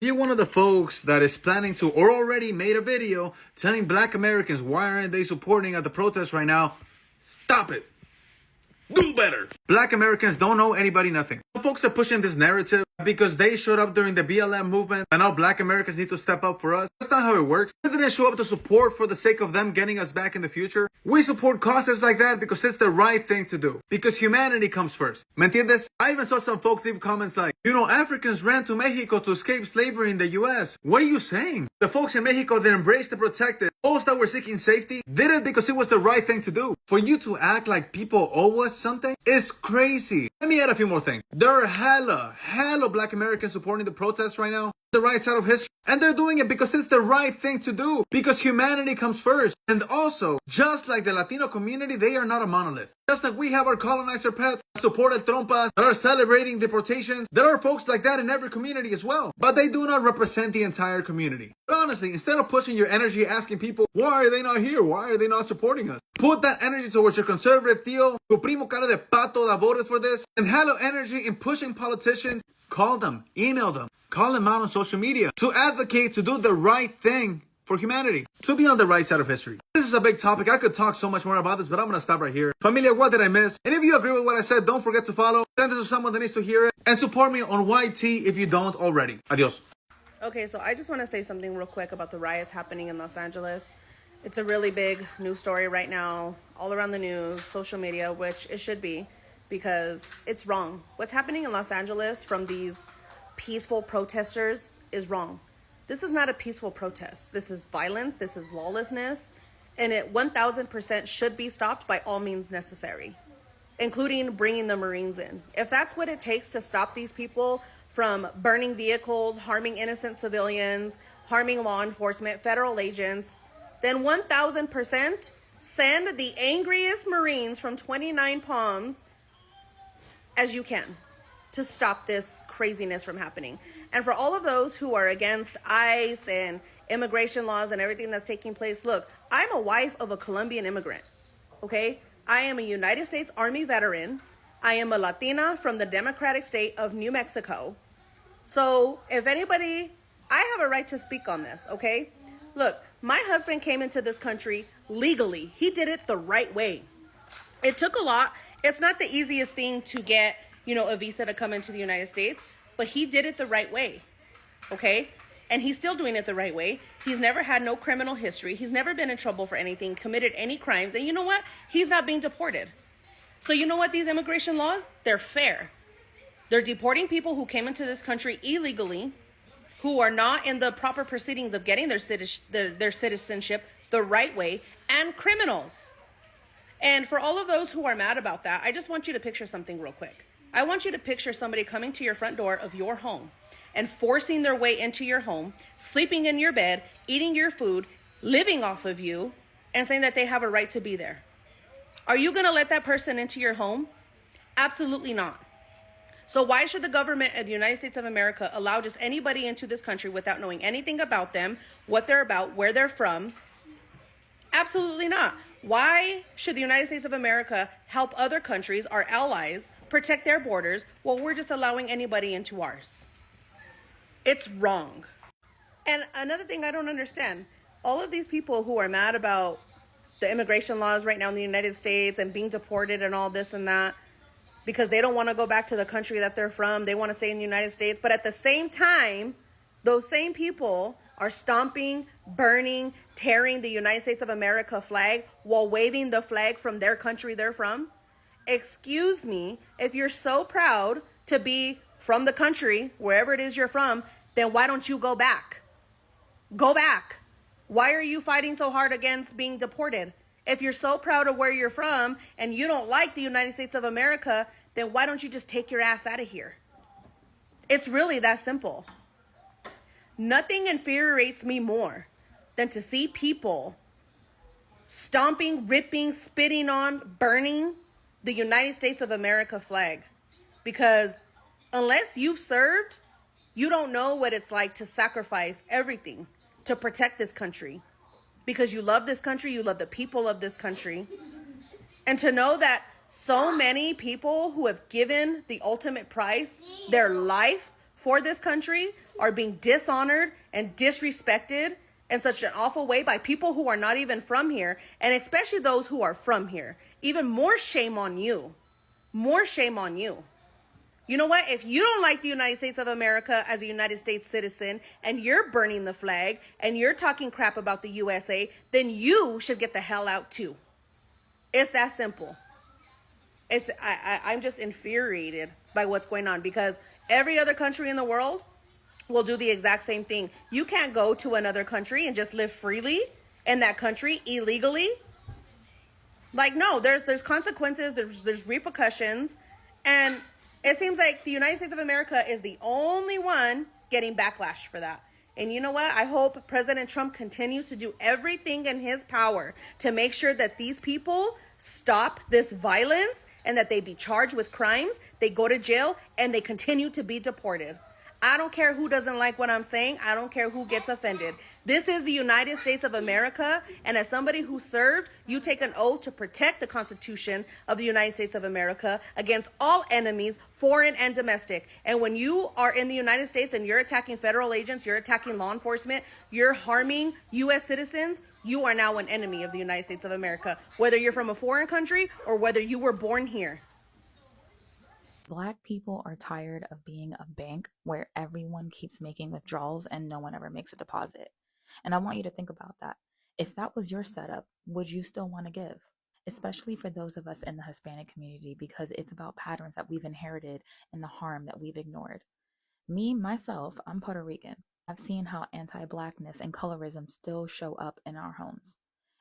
You're one of the folks that is planning to or already made a video telling black Americans why aren't they supporting at the protest right now. Stop it. Do better. Black Americans don't know anybody nothing. Some folks are pushing this narrative because they showed up during the BLM movement and now black Americans need to step up for us. That's not how it works. We didn't show up to support for the sake of them getting us back in the future. We support causes like that because it's the right thing to do. Because humanity comes first. ¿Me entiendes? I even saw some folks leave comments like, Africans ran to Mexico to escape slavery in the US. What are you saying? The folks in Mexico that embraced the protected, those that were seeking safety, did it because it was the right thing to do. For you to act like people owe us something is crazy. Let me add a few more things. There are hella black Americans supporting the protests right now, the right side of history. And they're doing it because it's the right thing to do. Because humanity comes first. And also, just like the Latino community, they are not a monolith. Just like we have our colonizer pets, supported trompas, that are celebrating deportations, there are folks like that in every community as well. But they do not represent the entire community. But honestly, instead of pushing your energy asking people, why are they not here? Why are they not supporting us? Put that energy towards your conservative tío, tu primo cara de pato that voted for this, and hella energy in pushing politicians. Call them, email them, call them out on social media to advocate to do the right thing for humanity, to be on the right side of history. This is a big topic. I could talk so much more about this, but I'm going to stop right here. Familia, what did I miss? And if you agree with what I said, don't forget to follow, send this to someone that needs to hear it, and support me on YT if you don't already. Adios. Okay, so I just want to say something real quick about the riots happening in Los Angeles. It's a really big news story right now, all around the news, social media, which it should be, because it's wrong. What's happening in Los Angeles from these peaceful protesters is wrong. This is not a peaceful protest. This is violence. This is lawlessness. And it 1000% should be stopped by all means necessary, including bringing the Marines in. If that's what it takes to stop these people from burning vehicles, harming innocent civilians, harming law enforcement, federal agents, then 1000% send the angriest Marines from 29 Palms as you can to stop this craziness from happening. And for all of those who are against ICE and immigration laws and everything that's taking place, look, I'm a wife of a Colombian immigrant, okay? I am a United States Army veteran. I am a Latina from the Democratic state of New Mexico. So if anybody, I have a right to speak on this, okay? Look, my husband came into this country legally. He did it the right way. It took a lot. It's not the easiest thing to get, a visa to come into the United States, but he did it the right way, okay? And he's still doing it the right way. He's never had no criminal history. He's never been in trouble for anything, committed any crimes. And you know what? He's not being deported. So you know what? These immigration laws, they're fair. They're deporting people who came into this country illegally, who are not in the proper proceedings of getting their citizenship the right way, and criminals. And for all of those who are mad about that, I just want you to picture something real quick. I want you to picture somebody coming to your front door of your home and forcing their way into your home, sleeping in your bed, eating your food, living off of you, and saying that they have a right to be there. Are you going to let that person into your home? Absolutely not. So why should the government of the United States of America allow just anybody into this country without knowing anything about them, what they're about, where they're from? Absolutely not. Why should the United States of America help other countries, our allies, protect their borders while we're just allowing anybody into ours? It's wrong. And another thing I don't understand, all of these people who are mad about the immigration laws right now in the United States and being deported and all this and that, because they don't want to go back to the country that they're from, they want to stay in the United States. But at the same time, those same people are stomping, burning, tearing the United States of America flag while waving the flag from their country they're from. Excuse me, if you're so proud to be from the country, wherever it is you're from, then why don't you go back? Go back. Why are you fighting so hard against being deported? If you're so proud of where you're from and you don't like the United States of America, then why don't you just take your ass out of here? It's really that simple. Nothing infuriates me more than to see people stomping, ripping, spitting on, burning the United States of America flag. Because unless you've served, you don't know what it's like to sacrifice everything to protect this country. Because you love this country, you love the people of this country. And to know that so many people who have given the ultimate price, their life for this country, are being dishonored and disrespected in such an awful way by people who are not even from here, and especially those who are from here. Even more shame on you. More shame on you. You know what? If you don't like the United States of America as a United States citizen and you're burning the flag and you're talking crap about the USA, then you should get the hell out too. It's that simple. I'm just infuriated by what's going on because every other country in the world will do the exact same thing. You can't go to another country and just live freely in that country illegally. Like, no, there's consequences, there's repercussions, and it seems like the United States of America is the only one getting backlash for that. And you know what? I hope President Trump continues to do everything in his power to make sure that these people stop this violence and that they be charged with crimes, they go to jail, and they continue to be deported. I don't care who doesn't like what I'm saying. I don't care who gets offended. This is the United States of America, and as somebody who served, you take an oath to protect the Constitution of the United States of America against all enemies, foreign and domestic. And when you are in the United States and you're attacking federal agents, you're attacking law enforcement, you're harming U.S. citizens, you are now an enemy of the United States of America, whether you're from a foreign country or whether you were born here. Black people are tired of being a bank where everyone keeps making withdrawals and no one ever makes a deposit. And I want you to think about that. If that was your setup, would you still want to give? Especially for those of us in the Hispanic community, because it's about patterns that we've inherited and the harm that we've ignored. Me, myself, I'm Puerto Rican. I've seen how anti-Blackness and colorism still show up in our homes,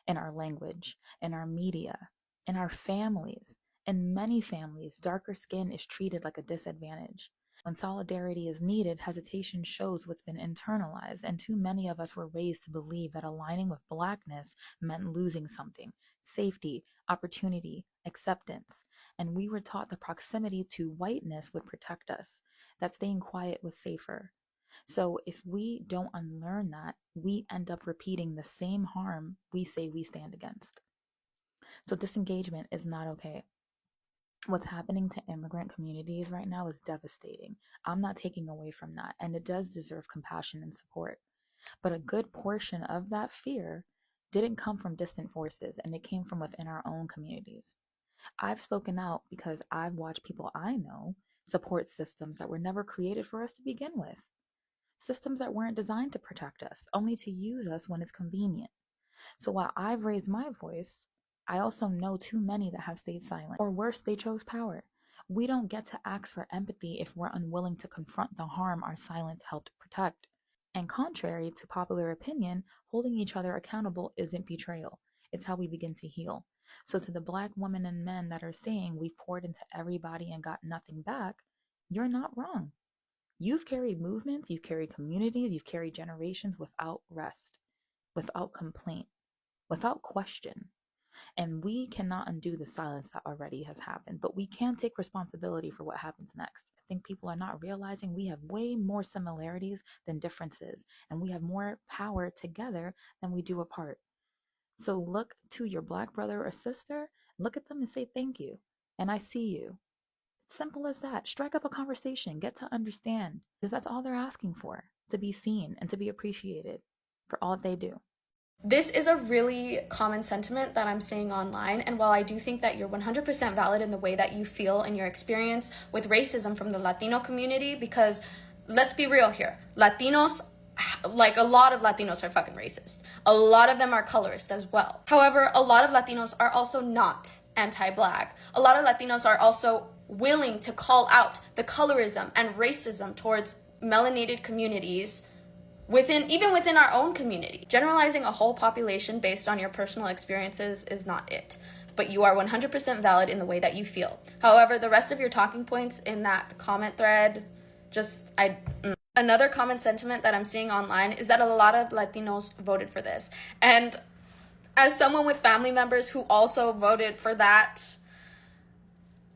in our language, in our media, in our families. In many families, darker skin is treated like a disadvantage. When solidarity is needed, hesitation shows what's been internalized, and too many of us were raised to believe that aligning with Blackness meant losing something: safety, opportunity, acceptance. And we were taught the proximity to whiteness would protect us, that staying quiet was safer. So if we don't unlearn that, we end up repeating the same harm we say we stand against. So disengagement is not okay. What's happening to immigrant communities right now is devastating. I'm not taking away from that, and it does deserve compassion and support. But a good portion of that fear didn't come from distant forces, and it came from within our own communities. I've spoken out because I've watched people I know support systems that were never created for us to begin with. Systems that weren't designed to protect us, only to use us when it's convenient. So while I've raised my voice, I also know too many that have stayed silent, or worse, they chose power. We don't get to ask for empathy if we're unwilling to confront the harm our silence helped protect. And contrary to popular opinion, holding each other accountable isn't betrayal. It's how we begin to heal. So to the Black women and men that are saying we've poured into everybody and got nothing back, you're not wrong. You've carried movements, you've carried communities, you've carried generations without rest, without complaint, without question. And we cannot undo the silence that already has happened, but we can take responsibility for what happens next. I think people are not realizing we have way more similarities than differences, and we have more power together than we do apart. So look to your Black brother or sister, look at them and say thank you, and I see you. Simple as that. Strike up a conversation, get to understand, because that's all they're asking for, to be seen and to be appreciated for all they do. This is a really common sentiment that I'm seeing online, and while I do think that you're 100% valid in the way that you feel in your experience with racism from the Latino community, because let's be real here, Latinos, like a lot of Latinos are fucking racist. A lot of them are colorist as well. However, a lot of Latinos are also not anti-Black. A lot of Latinos are also willing to call out the colorism and racism towards melanated communities even within our own community. Generalizing a whole population based on your personal experiences is not it, but you are 100% valid in the way that you feel. However, the rest of your talking points in that comment thread, Another common sentiment that I'm seeing online is that a lot of Latinos voted for this. And as someone with family members who also voted for that,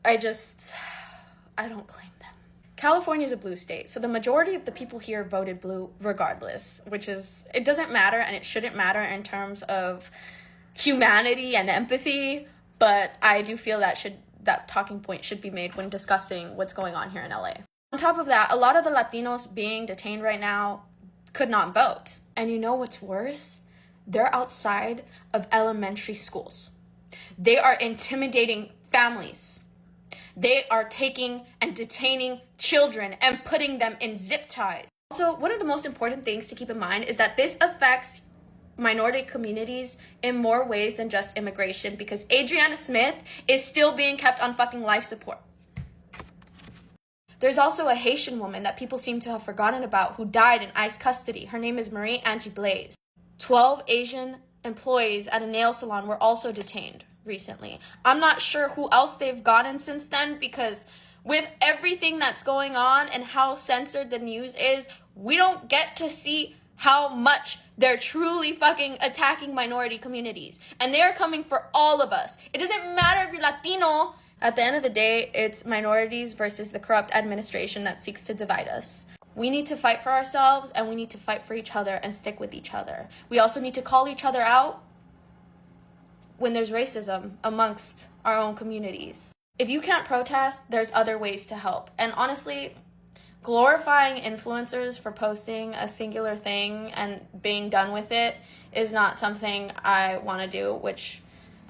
I don't claim them. California is a blue state, so the majority of the people here voted blue regardless, it doesn't matter, and it shouldn't matter in terms of humanity and empathy, but I do feel that talking point should be made when discussing what's going on here in LA. On top of that, a lot of the Latinos being detained right now could not vote. And you know what's worse? They're outside of elementary schools. They are intimidating families. They are taking and detaining children and putting them in zip ties. Also, one of the most important things to keep in mind is that this affects minority communities in more ways than just immigration, because Adriana Smith is still being kept on fucking life support. There's also a Haitian woman that people seem to have forgotten about who died in ICE custody. Her name is Marie Angie Blaze. 12 Asian employees at a nail salon were also detained recently. I'm not sure who else they've gotten since then, because with everything that's going on and how censored the news is, we don't get to see how much they're truly fucking attacking minority communities. And they're coming for all of us. It doesn't matter if you're Latino. At the end of the day, it's minorities versus the corrupt administration that seeks to divide us. We need to fight for ourselves, and we need to fight for each other and stick with each other. We also need to call each other out when there's racism amongst our own communities. If you can't protest, there's other ways to help. And honestly, glorifying influencers for posting a singular thing and being done with it is not something I want to do, which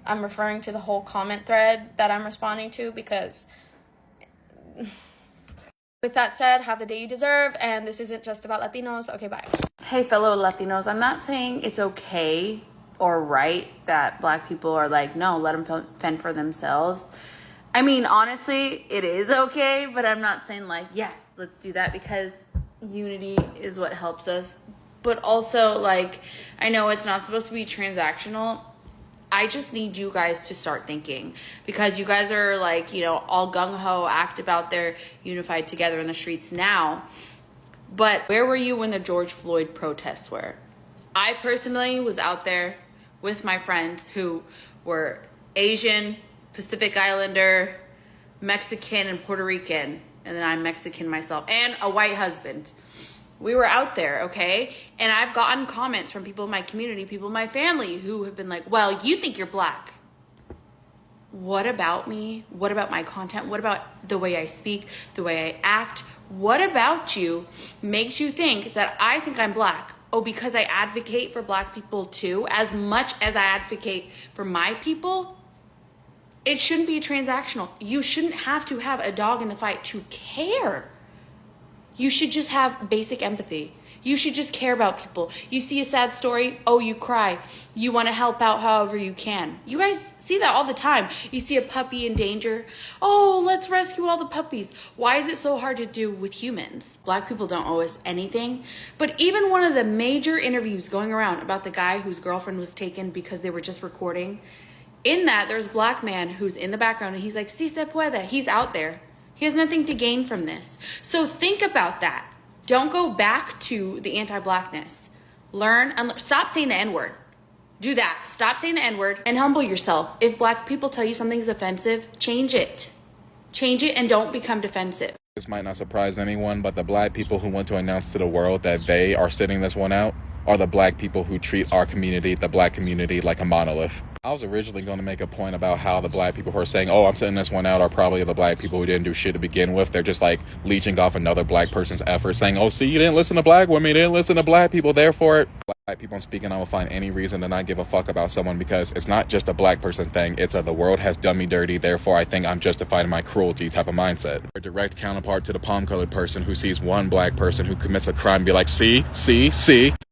I'm referring to the whole comment thread that I'm responding to, because with that said, have the day you deserve, and this isn't just about Latinos. Okay, bye. Hey, fellow Latinos, I'm not saying it's okay or right that Black people are like, no, let them fend for themselves. I mean, honestly, it is okay, but I'm not saying like, yes, let's do that, because unity is what helps us. But also, like, I know it's not supposed to be transactional. I just need you guys to start thinking, because you guys are like, you know, all gung-ho, active out there, unified together in the streets now. But where were you when the George Floyd protests were? I personally was out there with my friends who were Asian, Pacific Islander, Mexican, and Puerto Rican. And then I'm Mexican myself, and a white husband. We were out there, okay? And I've gotten comments from people in my community, people in my family, who have been like, well, you think you're Black. What about me? What about my content? What about the way I speak, the way I act? What about you makes you think that I think I'm Black? Oh, because I advocate for Black people too, as much as I advocate for my people? It shouldn't be transactional. You shouldn't have to have a dog in the fight to care. You should just have basic empathy. You should just care about people. You see a sad story, oh, you cry. You want to help out however you can. You guys see that all the time. You see a puppy in danger, oh, let's rescue all the puppies. Why is it so hard to do with humans? Black people don't owe us anything. But even one of the major interviews going around about the guy whose girlfriend was taken because they were just recording, in that there's a Black man who's in the background, and he's like, si se puede. He's out there. He has nothing to gain from this. So think about that. Don't go back to the anti-Blackness. Learn, stop saying the N-word. Do that. Stop saying the N-word and humble yourself. If Black people tell you something's offensive, change it. Change it and don't become defensive. This might not surprise anyone, but the Black people who want to announce to the world that they are sitting this one out are the Black people who treat our community, the Black community, like a monolith. I was originally going to make a point about how the Black people who are saying, oh, I'm sitting this one out, are probably the Black people who didn't do shit to begin with. They're just like leeching off another Black person's effort, saying, oh, see, you didn't listen to Black women, you didn't listen to Black people, therefore Black people speaking, I will find any reason to not give a fuck about someone, because it's not just a Black person thing. It's the world has done me dirty, therefore I think I'm justified in my cruelty type of mindset. A direct counterpart to the palm-colored person who sees one Black person who commits a crime and be like, see.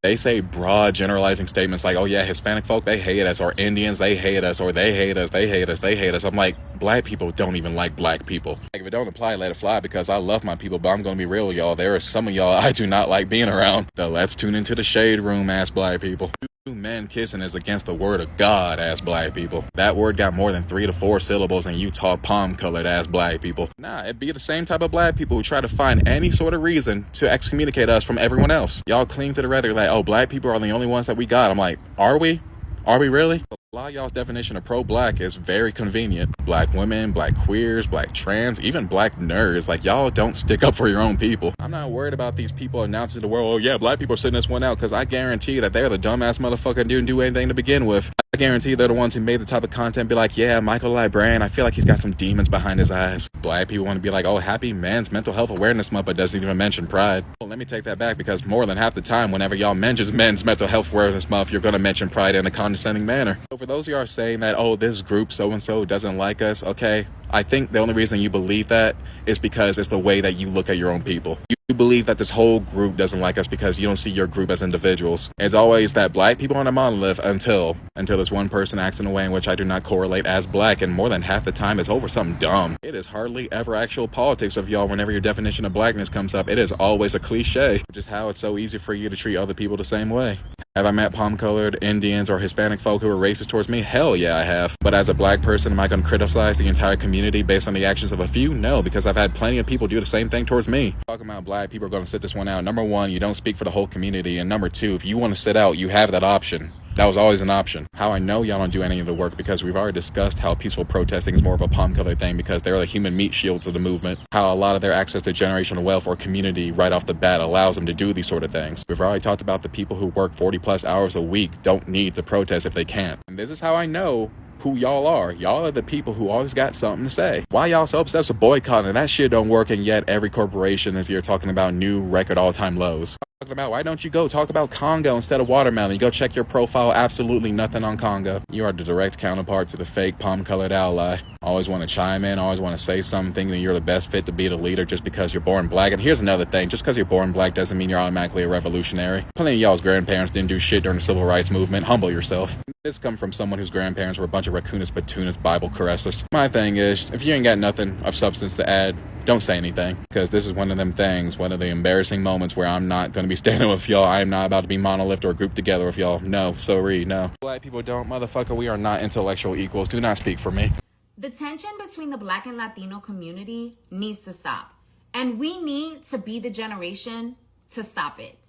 They say broad generalizing statements like, oh yeah, Hispanic folk, they hate us, or Indians, they hate us, or they hate us. I'm like, Black people don't even like Black people. Like, if it don't apply, let it fly, because I love my people, but I'm gonna be real with y'all. There are some of y'all I do not like being around. So let's tune into the shade room, ass Black people. Two men kissing is against the word of God, ass Black people. That word got more than 3 to 4 syllables, and you talk palm-colored ass Black people. Nah, it'd be the same type of Black people who try to find any sort of reason to excommunicate us from everyone else. Y'all cling to the rhetoric like, oh, Black people are the only ones that we got. I'm like, are we? Are we really? A lot of y'all's definition of pro-Black is very convenient. Black women, Black queers, Black trans, even Black nerds. Like, y'all don't stick up for your own people. I'm not worried about these people announcing to the world, oh yeah, Black people are sitting this one out, because I guarantee that they're the dumbass motherfucker who didn't do anything to begin with. I guarantee they're the ones who made the type of content be like, yeah, Michael Librand, I feel like he's got some demons behind his eyes. Black people want to be like, oh, happy Men's Mental Health Awareness Month, but doesn't even mention pride. Well, let me take that back, because more than half the time, whenever y'all mention Men's Mental Health Awareness Month, you're going to mention pride in a condescending manner. So for those of y'all saying that, oh, this group so-and-so doesn't like us, okay, I think the only reason you believe that is because it's the way that you look at your own people. You believe that this whole group doesn't like us because you don't see your group as individuals. It's always that black people are a monolith until this one person acts in a way in which I do not correlate as black, and more than half the time it's over something dumb. It is hardly ever actual politics of y'all. Whenever your definition of blackness comes up, it is always a cliche, which is how it's so easy for you to treat other people the same way. Have I met palm-colored Indians or Hispanic folk who are racist towards me? Hell yeah, I have. But as a black person, am I going to criticize the entire community based on the actions of a few? No, because I've had plenty of people do the same thing towards me. Talking about black people are going to sit this one out. Number one, you don't speak for the whole community. And number two, if you want to sit out, you have that option. That was always an option. How I know y'all don't do any of the work, because we've already discussed how peaceful protesting is more of a palm color thing, because they're the human meat shields of the movement. How a lot of their access to generational wealth or community right off the bat allows them to do these sort of things. We've already talked about the people who work 40 plus hours a week don't need to protest if they can't. And this is how I know who y'all are. Y'all are the people who always got something to say. Why y'all so obsessed with boycotting? That shit don't work, and yet every corporation is here talking about new record all-time lows. Talking about, why don't you go talk about Congo instead of watermelon? You go check your profile, absolutely nothing on Congo. You are the direct counterpart to the fake palm-colored ally. Always want to chime in, always want to say something, thinking that you're the best fit to be the leader just because you're born black. And here's another thing, just because you're born black doesn't mean you're automatically a revolutionary. Plenty of y'all's grandparents didn't do shit during the civil rights movement. Humble yourself. This comes from someone whose grandparents were a bunch of raccoonus batunas Bible caressers. My thing is, if you ain't got nothing of substance to add, don't say anything, because this is one of them things, one of the embarrassing moments where I'm not going to be standing with y'all. I am not about to be monolith or grouped together with y'all. No, sorry, no. Black people don't, motherfucker, we are not intellectual equals. Do not speak for me. The tension between the Black and Latino community needs to stop. And we need to be the generation to stop it.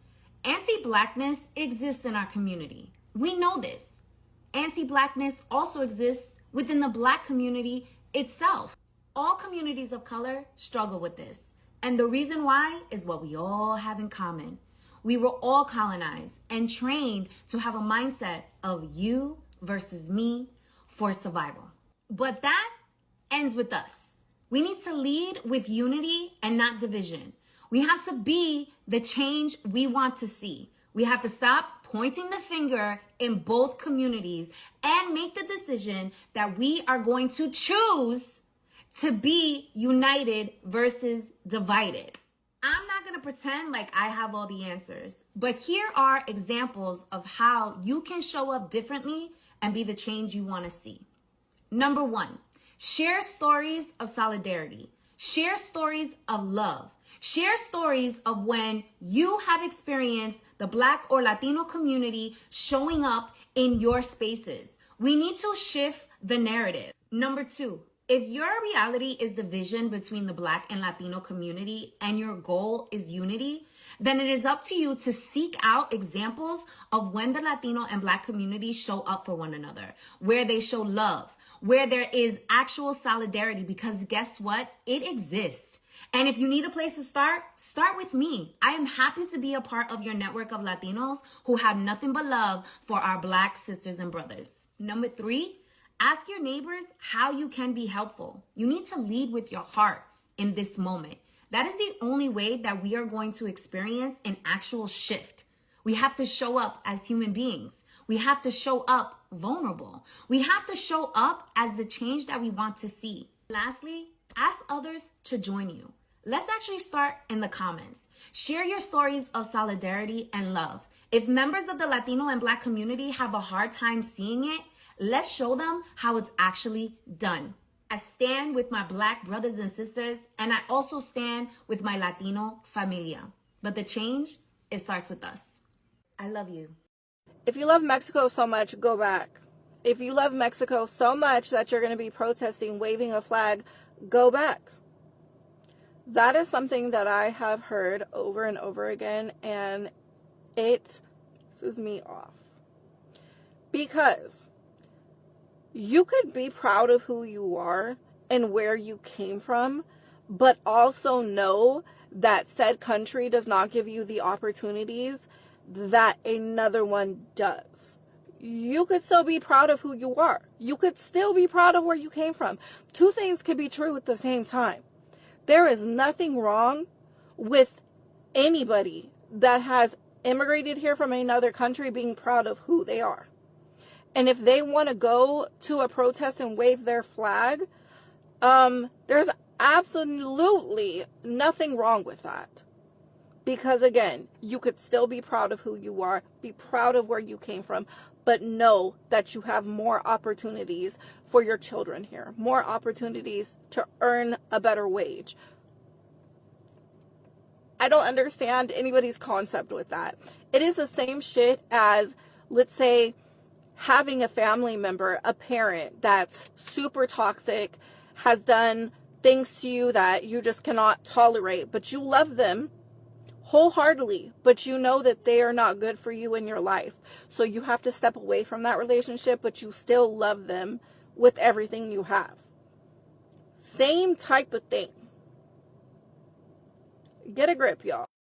Anti-Blackness exists in our community. We know this. Anti-Blackness also exists within the Black community itself. All communities of color struggle with this. And the reason why is what we all have in common. We were all colonized and trained to have a mindset of you versus me for survival. But that ends with us. We need to lead with unity and not division. We have to be the change we want to see. We have to stop pointing the finger in both communities and make the decision that we are going to choose to be united versus divided. I'm not going to pretend like I have all the answers, but here are examples of how you can show up differently and be the change you want to see. Number one, share stories of solidarity. Share stories of love. Share stories of when you have experienced the Black or Latino community showing up in your spaces. We need to shift the narrative. Number two, if your reality is division between the Black and Latino community and your goal is unity, then it is up to you to seek out examples of when the Latino and Black communities show up for one another, where they show love, where there is actual solidarity, because guess what? It exists. And if you need a place to start with me. I am happy to be a part of your network of Latinos who have nothing but love for our Black sisters and brothers. Number three, ask your neighbors how you can be helpful. You need to lead with your heart in this moment. That is the only way that we are going to experience an actual shift. We have to show up as human beings. We have to show up vulnerable. We have to show up as the change that we want to see. Lastly, ask others to join you. Let's actually start in the comments. Share your stories of solidarity and love. If members of the Latino and Black community have a hard time seeing it, let's show them how it's actually done. I stand with my Black brothers and sisters, and I also stand with my Latino familia. But the change, it starts with us. I love you. If you love Mexico so much, go back. If you love Mexico so much that you're going to be protesting, waving a flag, go back. That is something that I have heard over and over again, and it pisses me off. Because you could be proud of who you are and where you came from, but also know that said country does not give you the opportunities that another one does. you could still be proud of who you are. You could still be proud of where you came from. Two things can be true at the same time. There is nothing wrong with anybody that has immigrated here from another country being proud of who they are. And if they want to go to a protest and wave their flag, there's absolutely nothing wrong with that. Because again, you could still be proud of who you are, be proud of where you came from, but know that you have more opportunities for your children here, more opportunities to earn a better wage. I don't understand anybody's concept with that. It is the same shit as, let's say, having a family member, a parent that's super toxic, has done things to you that you just cannot tolerate, but you love them wholeheartedly, but you know that they are not good for you in your life. So you have to step away from that relationship, but you still love them with everything you have. Same type of thing. Get a grip, y'all.